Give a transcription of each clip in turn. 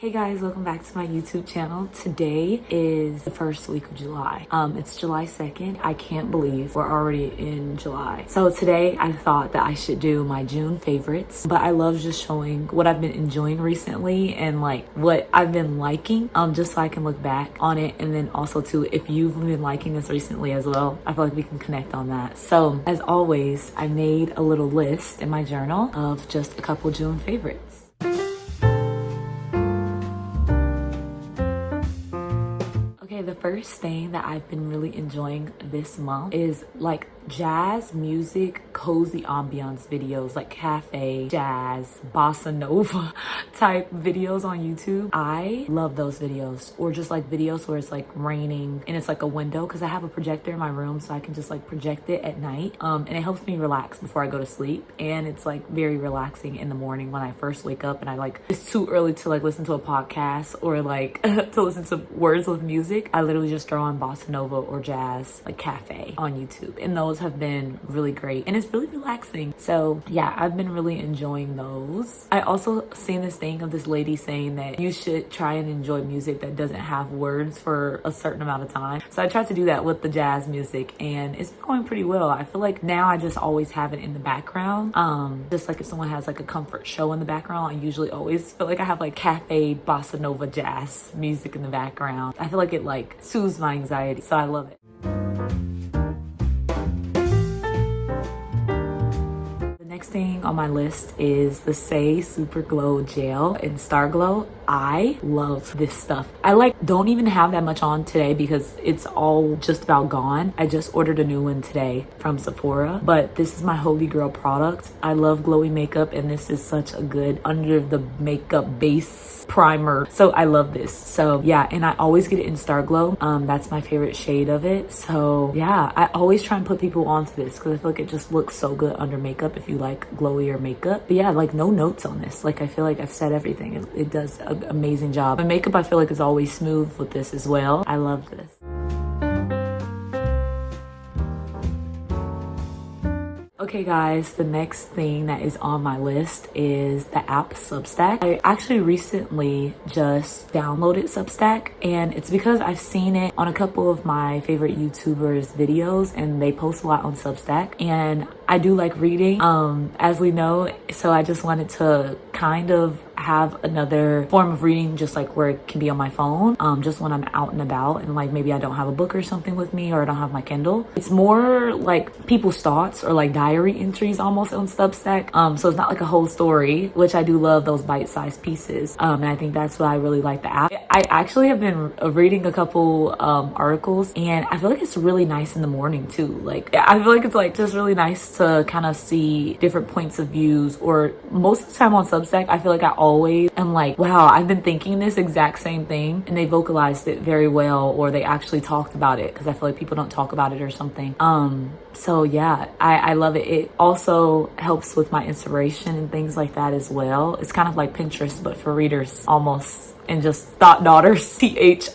Hey guys, welcome back to my YouTube channel. Today is the first week of July. It's July 2nd. I can't believe we're already in July. So today I thought that I should do my June favorites, but I love just showing what I've been enjoying recently and like what I've been liking, just so I can look back on it. And then also too, if you've been liking this recently as well, I feel like we can connect on that. So as always, I made a little list in my journal of just a couple June favorites. The first thing that I've been really enjoying this month is like jazz music, cozy ambiance videos, like cafe, jazz, bossa nova type videos on YouTube. I love those videos, or just like videos where it's like raining and it's like a window, because I have a projector in my room, so I can just like project it at night, and it helps me relax before I go to sleep. And it's like very relaxing in the morning when I first wake up and I like, it's too early to like listen to a podcast or like to listen to words with music. I literally just throw on bossa nova or jazz, like cafe on YouTube, and those have been really great and it's really relaxing. So yeah, I've been really enjoying those. I also seen this thing of this lady saying that you should try and enjoy music that doesn't have words for a certain amount of time. So I tried to do that with the jazz music and it's been going pretty well. I feel like now I just always have it in the background. Just like if someone has like a comfort show in the background, I usually always feel like I have like cafe, bossa nova, jazz music in the background. I feel like it like soothes my anxiety, so I love it. Next thing on my list is the saei Super Glow Gel in Star Glow. I love this stuff. I like don't even have that much on today because it's all just about gone. I just ordered a new one today from Sephora, but this is my holy grail product. I love glowy makeup and this is such a good under the makeup base primer. So I love this. So yeah, and I always get it in Star Glow. That's my favorite shade of it. So yeah, I always try and put people onto this because I feel like it just looks so good under makeup if you like glowier makeup. But yeah, like no notes on this. Like I feel like I've said everything. It does an amazing job. My makeup I feel like is always smooth with this as well. I love this. Okay guys, the next thing that is on my list is the app Substack. I actually recently just downloaded Substack and it's because I've seen it on a couple of my favorite YouTubers videos and they post a lot on Substack and I do like reading, as we know, so I just wanted to kind of have another form of reading just like where it can be on my phone, just when I'm out and about and like maybe I don't have a book or something with me or I don't have my Kindle. It's more like people's thoughts or like diary entries almost on Substack, so it's not like a whole story, which I do love those bite-sized pieces, and I think that's why I really like the app. I actually have been reading a couple articles and I feel like it's really nice in the morning too. Like I feel like it's like just really nice to kind of see different points of views, or most of the time on Substack I feel like I always am like, wow, I've been thinking this exact same thing, and they vocalized it very well, or they actually talked about it, because I feel like people don't talk about it or something. So yeah, I love it. It also helps with my inspiration and things like that as well. It's kind of like Pintrest but for readers almost, and just thought daughters, THOUGHT.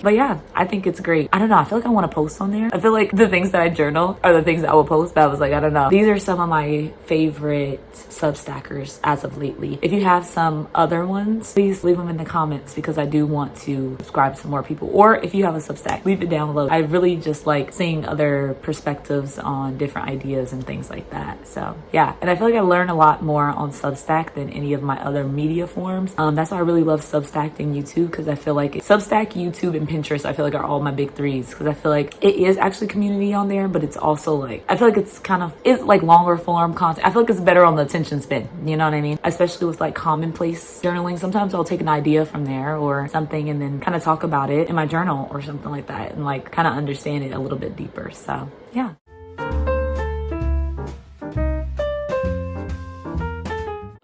But yeah, I think it's great. I don't know, I feel like I want to post on there. I feel like the things that I journal are the things that I will post, but I was like, I don't know. These are some of my favorite Substackers as of lately. If you have some other ones, please leave them in the comments because I do want to subscribe to more people. Or if you have a Substack, leave it down below. I really just like seeing other perspectives on different ideas and things like that. So yeah, and I feel like I learn a lot more on Substack than any of my other media forms. That's why I really love Substack and YouTube, because I feel like Substack, YouTube, and Pinterest I feel like are all my big threes, because I feel like it is actually community on there, but it's also like, I feel like it's like longer form content. I feel like it's better on the attention span, you know what I mean? Especially with like commonplace journaling. Sometimes I'll take an idea from there or something and then kind of talk about it in my journal or something like that and like kind of understand it a little bit deeper. So yeah.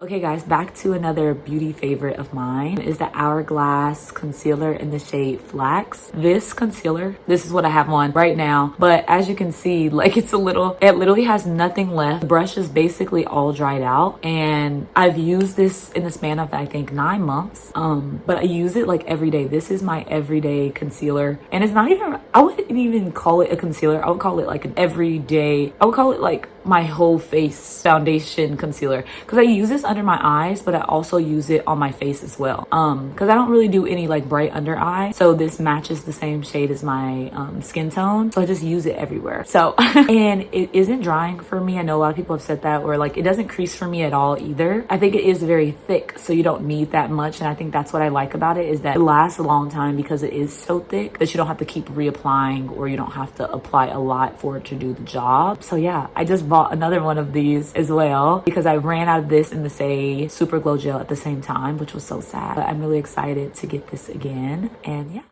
Okay guys, back to another beauty favorite of mine is the Hourglass concealer in the shade Flax. This concealer, this is what I have on right now, but as you can see, like it literally has nothing left. The brush is basically all dried out and I've used this in the span of I think 9 months, but I use it like every day. This is my everyday concealer, and it's not even, I wouldn't even call it a concealer. I would call it like an everyday, I would call it like my whole face foundation concealer, because I use this under my eyes, but I also use it on my face as well, because I don't really do any like bright under eye, so this matches the same shade as my skin tone, so I just use it everywhere. So and it isn't drying for me. I know a lot of people have said that, or like it doesn't crease for me at all either. I think it is very thick, so you don't need that much, and I think that's what I like about it, is that it lasts a long time because it is so thick that you don't have to keep reapplying, or you don't have to apply a lot for it to do the job. So yeah, I just bought another one of these as well because I ran out of this and the saei Super Glow Gel at the same time, which was so sad. But I'm really excited to get this again, and yeah.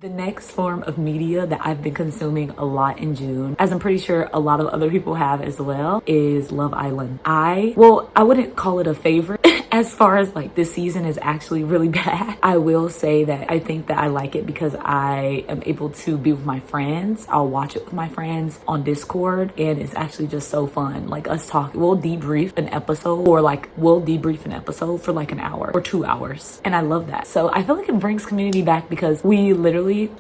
The next form of media that I've been consuming a lot in June, as I'm pretty sure a lot of other people have as well, is Love Island. I wouldn't call it a favorite as far as like this season is actually really bad. I will say that I think that I like it because I am able to be with my friends. I'll watch it with my friends on Discord, and it's actually just so fun. Like us talking, we'll debrief an episode for like an hour or 2 hours. And I love that. So I feel like it brings community back because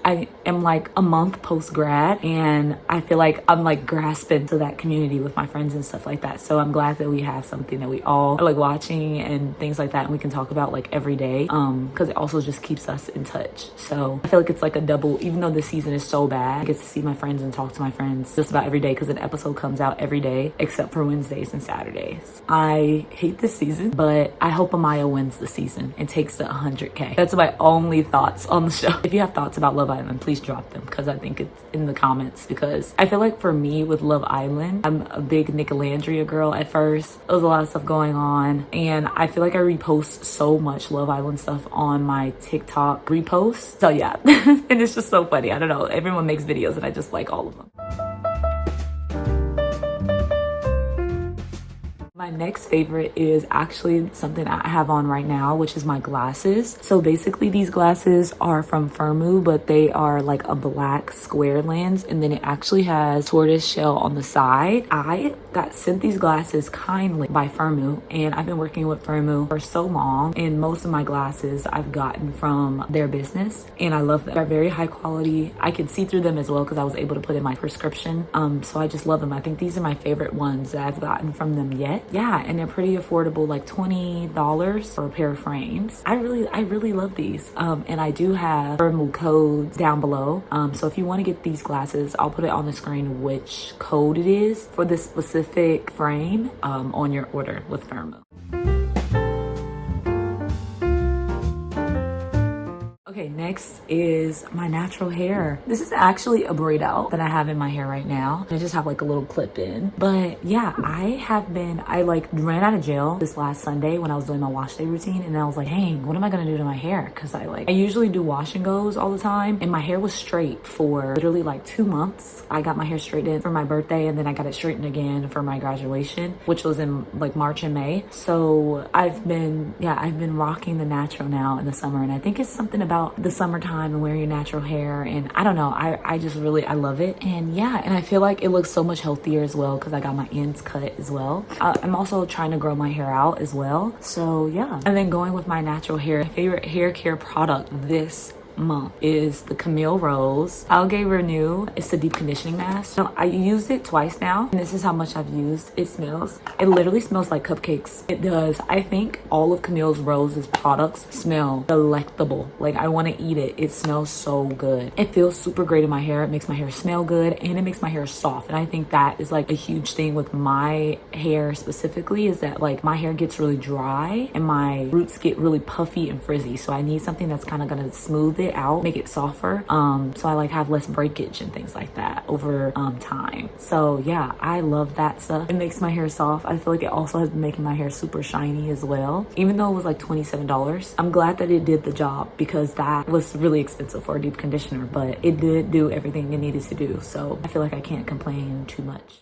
I am like a month post grad, and I feel like I'm like grasping to that community with my friends and stuff like that. So I'm glad that we have something that we all are like watching and things like that, and we can talk about like every day, because it also just keeps us in touch. So I feel like it's like a double, even though this season is so bad, I get to see my friends and talk to my friends just about every day because an episode comes out every day except for Wednesdays and Saturdays. I hate this season, but I hope Amaya wins the season and takes the 100K. That's my only thoughts on the show. If you have thoughts about Love Island, please drop them, because I think it's in the comments, because I feel like for me with Love Island, I'm a big Nicolandria girl at first. There was a lot of stuff going on, and I feel like I repost so much Love Island stuff on my TikTok reposts. So yeah, and it's just so funny. I don't know, everyone makes videos and I just like all of them. My next favorite is actually something I have on right now, which is my glasses. So basically these glasses are from Firmoo, but they are like a black square lens, and then it actually has tortoise shell on the side. I got sent these glasses kindly by Firmoo, and I've been working with Firmoo for so long, and most of my glasses I've gotten from their business, and I love them. They're very high quality. I can see through them as well because I was able to put in my prescription. So I just love them. I think these are my favorite ones that I've gotten from them yet. Yeah, and they're pretty affordable, like $20 for a pair of frames. I really love these. And I do have Firmoo codes down below. So if you want to get these glasses, I'll put it on the screen which code it is for this specific frame on your order with Firmoo. Okay, next is my natural hair. This is actually a braid out that I have in my hair right now. I just have like a little clip in. But yeah, I like ran out of gel this last Sunday when I was doing my wash day routine, and I was like, dang, what am I gonna do to my hair? Because I usually do wash and goes all the time, and my hair was straight for literally like 2 months. I got my hair straightened for my birthday, and then I got it straightened again for my graduation, which was in like March and May. So I've been rocking the natural now in the summer, and I think it's something about the summertime and wearing your natural hair, and I don't know, I love it. And yeah, and I feel like it looks so much healthier as well because I got my ends cut as well. I'm also trying to grow my hair out as well, so yeah. And then going with my natural hair, favorite hair care product this month is the Camille Rose Algae Renew. It's the deep conditioning mask. So I used it twice now, and this is how much I've used. It literally smells like cupcakes. It does. I think all of Camille Rose's products smell delectable. Like I want to eat it. It smells so good. It feels super great in my hair. It makes my hair smell good, and it makes my hair soft. And I think that is like a huge thing with my hair specifically, is that like my hair gets really dry and my roots get really puffy and frizzy. So I need something that's kind of gonna smooth it out, make it softer, so I like have less breakage and things like that over time. So yeah, I love that stuff. It makes my hair soft. I feel like it also has been making my hair super shiny as well, even though it was like $27. I'm glad that it did the job because that was really expensive for a deep conditioner, but it did do everything it needed to do, so I feel like I can't complain too much.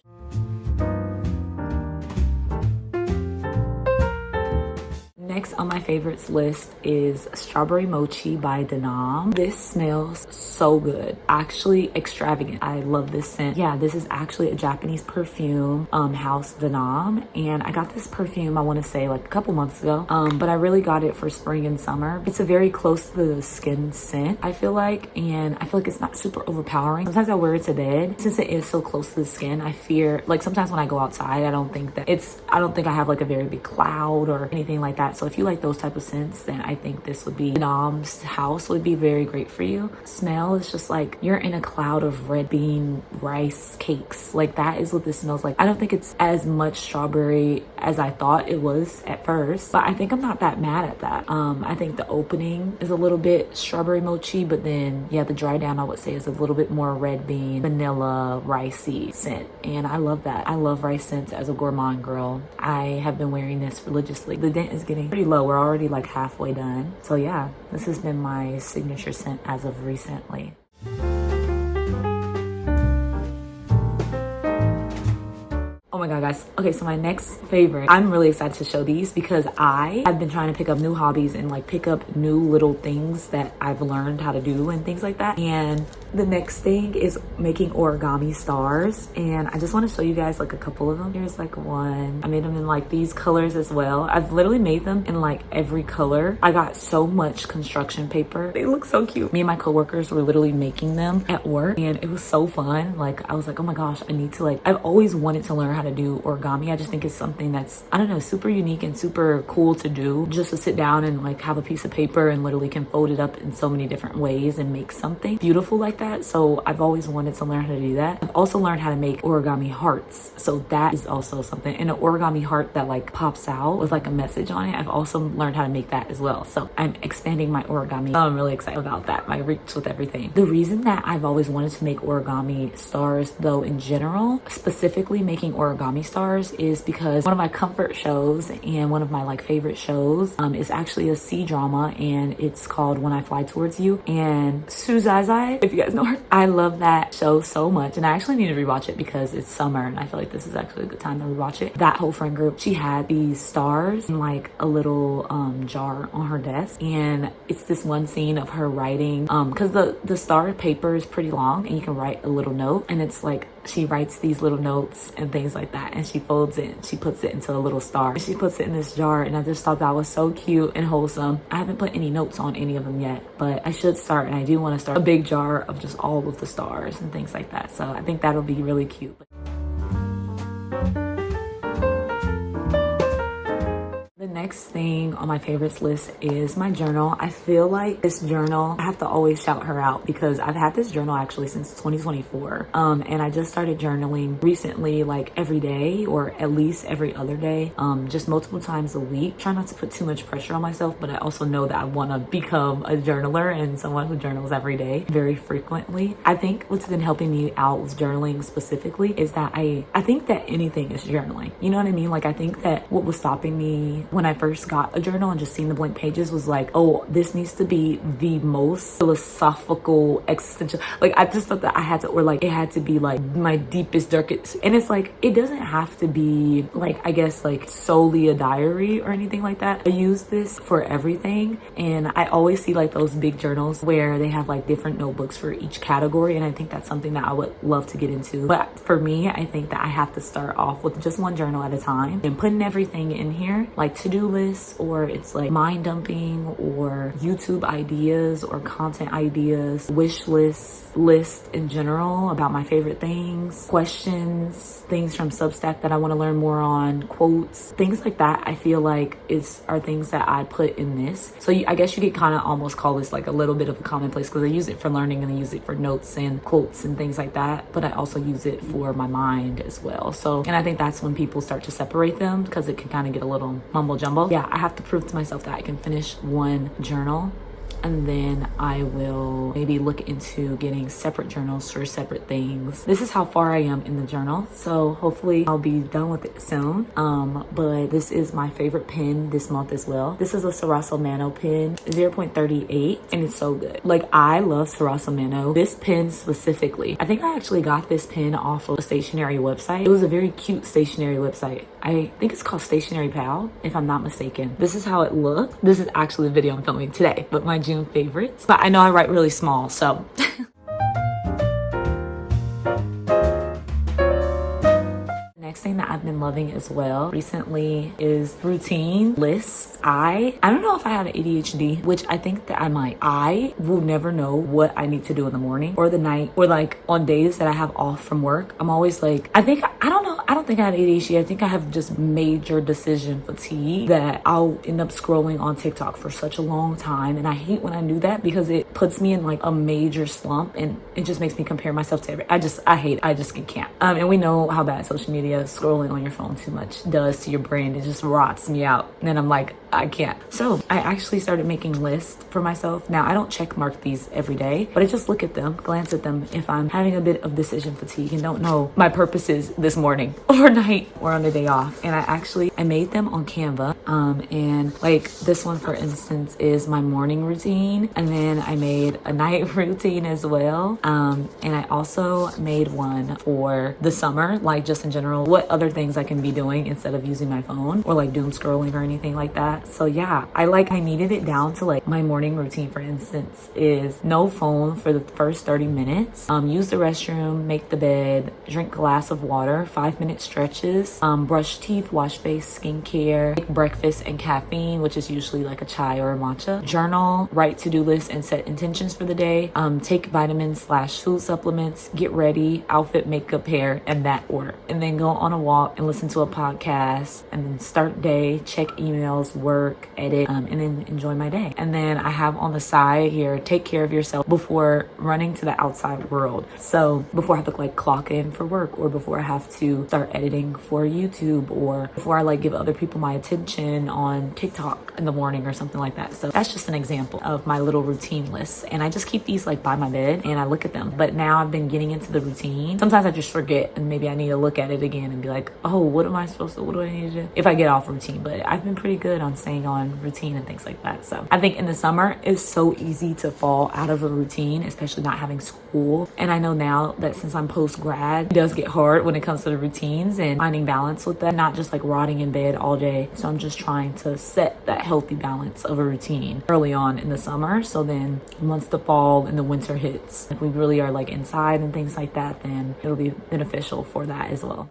next on my favorites list is Strawberry Mochi by Denom. This smells so good, actually extravagant. I love this scent. Yeah, this is actually a Japanese perfume, house Denom, and I got this perfume, I want to say like a couple months ago, but I really got it for spring and summer. It's a very close to the skin scent, I feel like, and I feel like it's not super overpowering. Sometimes I wear it to bed. Since it is so close to the skin, I fear, like sometimes when I go outside, I don't think I have like a very big cloud or anything like that. So if you like those type of scents, then I think this would be, Denom's house would be very great for you. Smell is just like you're in a cloud of red bean rice cakes. Like that is what this smells like. I don't think it's as much strawberry as I thought it was at first, but I think I'm not that mad at that. I think the opening is a little bit strawberry mochi, but then yeah, the dry down I would say is a little bit more red bean, vanilla, ricey scent. And I love that. I love rice scents as a gourmand girl. I have been wearing this religiously. The dent is getting pretty low. We're already like halfway done. So yeah, this has been my signature scent as of recently. Oh my god, guys. Okay, so my next favorite, I'm really excited to show these because I have been trying to pick up new hobbies and like pick up new little things that I've learned how to do and things like that. And the next thing is making origami stars, and I just want to show you guys like a couple of them. Here's like one. I made them in like these colors as well. I've literally made them in like every color. I got so much construction paper. They look so cute. Me and my coworkers were literally making them at work, and it was so fun. Like I was like, oh my gosh, I need to like, I've always wanted to learn how to do origami. I just think it's something that's, I don't know, super unique and super cool to do, just to sit down and like have a piece of paper and literally can fold it up in so many different ways and make something beautiful like that. So I've always wanted to learn how to do that. I've also learned how to make origami hearts, so that is also something. And an origami heart that like pops out with like a message on it, I've also learned how to make that as well. So I'm expanding my origami. I'm really excited about that, my reach with everything. The reason that I've always wanted to make origami stars though in general, specifically making origami stars, is because one of my comfort shows and one of my like favorite shows is actually a sea drama, and it's called When I Fly Towards You. And Suzai, if you guys know her, I love that show so much, and I actually need to rewatch it because it's summer and I feel like this is actually a good time to rewatch it. That whole friend group, she had these stars in like a little jar on her desk, and it's this one scene of her writing because the star paper is pretty long and you can write a little note, and it's like she writes these little notes and things like that, and she folds it and she puts it into a little star, and she puts it in this jar, and I just thought that was so cute and wholesome. I haven't put any notes on any of them yet, but I should start, and I do want to start a big jar of just all of the stars and things like that. So I think that'll be really cute. The next thing on my favorites list is my journal. I feel like this journal, I have to always shout her out because I've had this journal actually since 2024. And I just started journaling recently, like every day or at least every other day, just multiple times a week. Try not to put too much pressure on myself, but I also know that I want to become a journaler and someone who journals every day, very frequently. I think what's been helping me out with journaling specifically is that I think that anything is journaling. You know what I mean? Like I think that what was stopping me when I first got a journal and just seeing the blank pages was like, oh, this needs to be the most philosophical, existential. Like I just thought that I had to, or like it had to be like my deepest, darkest. And it's like, it doesn't have to be like, I guess like solely a diary or anything like that. I use this for everything. And I always see like those big journals where they have like different notebooks for each category. And I think that's something that I would love to get into. But for me, I think that I have to start off with just one journal at a time and putting everything in here, like to-do lists, or it's like mind dumping or YouTube ideas or content ideas, wish list in general about my favorite things, questions, things from Substack that I want to learn more on, quotes, things like that. I feel like are things that I put in this. So I guess you could kind of almost call this like a little bit of a commonplace because I use it for learning and I use it for notes and quotes and things like that. But I also use it for my mind as well. So, and I think that's when people start to separate them because it can kind of get a little mumble jumble. Yeah, I have to prove to myself that I can finish one journal, and then I will maybe look into getting separate journals for separate things. This is how far I am in the journal, so hopefully I'll be done with it soon. But this is my favorite pen this month as well. This is a Sarasso Mano pen, 0.38, and it's so good. Like I love Sarasso Mano. This pen specifically, I think I actually got this pen off of a stationery website. It was a very cute stationery website. I think it's called Stationary Pal, if I'm not mistaken. This is how it looks. This is actually the video I'm filming today, but my June favorites. But I know I write really small, so. Next thing that I've been loving as well recently is routine lists. I don't know if I have ADHD, which I think that I might. I will never know what I need to do in the morning or the night, or like on days that I have off from work. I'm always like, I don't know. I don't think I have ADHD. I think I have just major decision fatigue that I'll end up scrolling on TikTok for such a long time. And I hate when I do that because it puts me in like a major slump and it just makes me compare myself to I hate it. I just can't. And we know how bad social media, scrolling on your phone too much does to your brain. It just rots me out. And then I'm like, I can't. So I actually started making lists for myself. Now I don't check mark these every day, but I just look at them, glance at them if I'm having a bit of decision fatigue and don't know my purposes this morning or night or on the day off. And I made them on Canva. And like this one, for instance, is my morning routine. And then I made a night routine as well. And I also made one for the summer, like just in general, what other things I can be doing instead of using my phone or like doom scrolling or anything like that. So yeah, I needed it down to like my morning routine, for instance, is no phone for the first 30 minutes, use the restroom, make the bed, drink a glass of water, 5-minute stretches, brush teeth, wash face, skincare, make breakfast and caffeine, which is usually like a chai or a matcha, journal, write to-do lists and set intentions for the day, take vitamins/food supplements, get ready, outfit, makeup, hair, in that order, and then go on a walk and listen to a podcast, and then start day, check emails, work, edit, and then enjoy my day. And then I have on the side here, take care of yourself before running to the outside world. So before I have to like clock in for work, or before I have to start editing for YouTube, or before I like give other people my attention on TikTok in the morning or something like that. So that's just an example of my little routine lists. And I just keep these like by my bed and I look at them. But now I've been getting into the routine. Sometimes I just forget and maybe I need to look at it again and be like, oh, what do I need to do if I get off routine? But I've been pretty good on staying on routine and things like that. So I think in the summer it's so easy to fall out of a routine, especially not having school. And I know now that since I'm post-grad, it does get hard when it comes to the routines and finding balance with that, not just like rotting in bed all day. So I'm just trying to set that healthy balance of a routine early on in the summer. So then once the fall and the winter hits, if we really are like inside and things like that, then it'll be beneficial for that as well.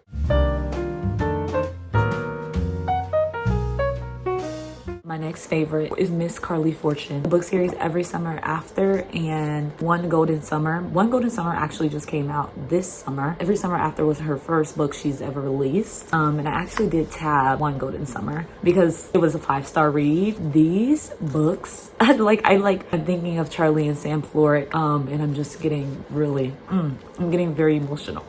My next favorite is Miss Carley Fortune, the book series Every Summer After and One Golden Summer. One Golden Summer actually just came out this summer. Every Summer After was her first book she's ever released. And I actually did tab One Golden Summer because it was a 5-star read. These books, I'm thinking of Charlie and Sam Florek, and I'm just getting really, I'm getting very emotional.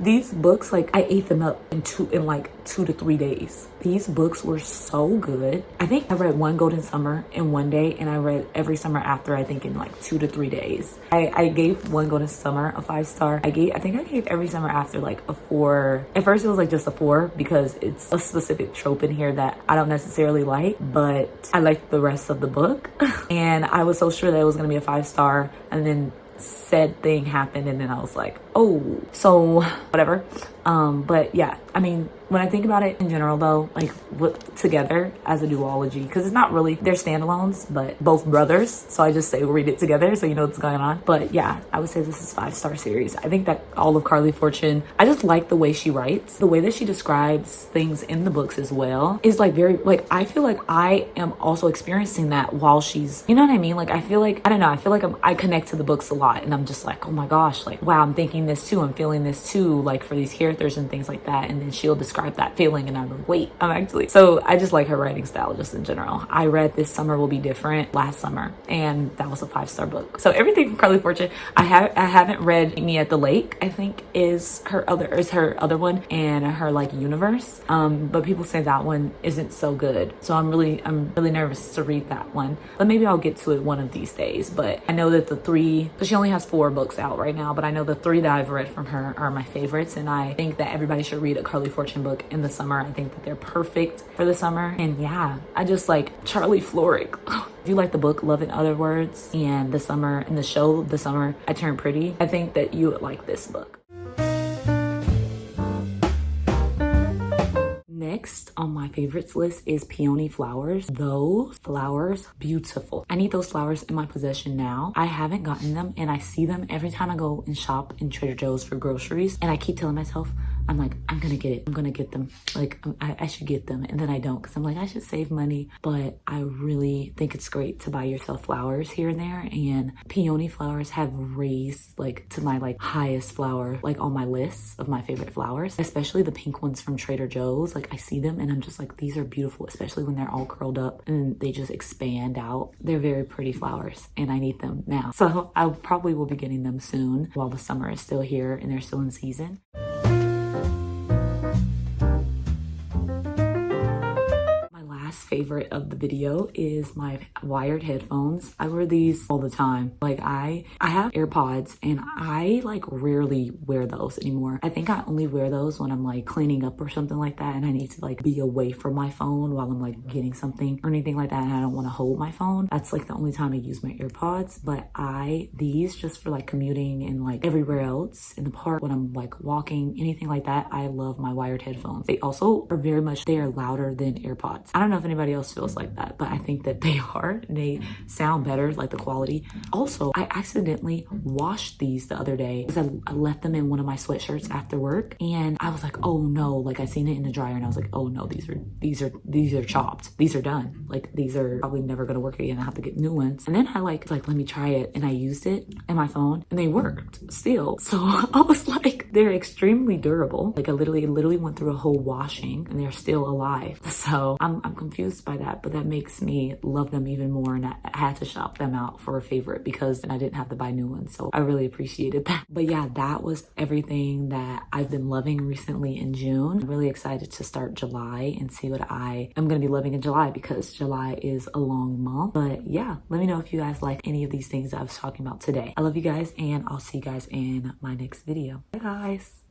These books, like I ate them up in 2 to 3 days. These books were so good. I think I read One Golden Summer in 1 day, and I read Every Summer After, I think in like 2 to 3 days. I gave One Golden Summer a 5-star. I think I gave Every Summer After like a 4. At first it was like just a 4 because it's a specific trope in here that I don't necessarily like, but I liked the rest of the book. And I was so sure that it was gonna be a 5-star, and then said thing happened, and then I was like, oh, so whatever. But yeah, I mean, when I think about it in general though, like together as a duology, because it's not really, they're standalones, but both brothers. So I just say read it together so you know what's going on. But yeah, I would say this is 5-star series. I think that all of Carley Fortune, I just like the way she writes, the way that she describes things in the books as well is like very, like, I feel like I am also experiencing that while she's, you know what I mean? Like, I feel like, I don't know, I feel like I connect to the books a lot, and I'm just like, oh my gosh, like, wow, I'm thinking this too, I'm feeling this too, like for these characters and things like that. And then she'll describe that feeling and I'm like, wait, I'm actually, so I just like her writing style just in general. I read This Summer Will Be Different last summer, and that was a 5-star book. So everything from Carley Fortune, I haven't read Me at the Lake, I think is her other one, and her like universe. But people say that one isn't so good. So I'm really nervous to read that one, but maybe I'll get to it one of these days. But I know that the 3, so she only has 4 books out right now, but I know the 3 that I've read from her are my favorites, and I think that everybody should read a Carley Fortune book in the summer. I think that they're perfect for the summer. And yeah, I just like Charlie Florek. If you like the book Love in Other Words and The Summer, and the show The Summer I Turned Pretty, I think that you would like this book. Next on my favorites list is peony flowers. Those flowers, beautiful. I need those flowers in my possession now. I haven't gotten them and I see them every time I go and shop in Trader Joe's for groceries. And I keep telling myself, I'm like, I'm gonna get it. I'm gonna get them. Like, I should get them. And then I don't because I'm like, I should save money. But I really think it's great to buy yourself flowers here and there. And peony flowers have raised like to my like highest flower, like on my list of my favorite flowers, especially the pink ones from Trader Joe's. Like I see them and I'm just like, these are beautiful, especially when they're all curled up and they just expand out. They're very pretty flowers and I need them now. So I probably will be getting them soon while the summer is still here and they're still in season. Favorite of the video is my wired headphones. I wear these all the time. Like I have AirPods and I like rarely wear those anymore. I think I only wear those when I'm like cleaning up or something like that and I need to like be away from my phone while I'm like getting something or anything like that and I don't want to hold my phone. That's like the only time I use my AirPods. But these just for like commuting and like everywhere else in the park when I'm like walking, anything like that. I love my wired headphones. They also are they are louder than AirPods. I don't know if anybody else feels like that, but I think that they are. They sound better, like the quality. Also, I accidentally washed these the other day because I left them in one of my sweatshirts after work and I was like, oh no, like I seen it in the dryer and I was like, oh no, these are chopped. These are done. Like these are probably never gonna work again. I have to get new ones. And then I was like, let me try it. And I used it in my phone and they worked still. So I was like, they're extremely durable. Like I literally went through a whole washing and they're still alive. So I'm confused by that, but that makes me love them even more. And I had to shop them out for a favorite because I didn't have to buy new ones. So I really appreciated that. But yeah, that was everything that I've been loving recently in June. I'm really excited to start July and see what I am going to be loving in July because July is a long month. But yeah, let me know if you guys like any of these things that I was talking about today. I love you guys and I'll see you guys in my next video. Bye guys.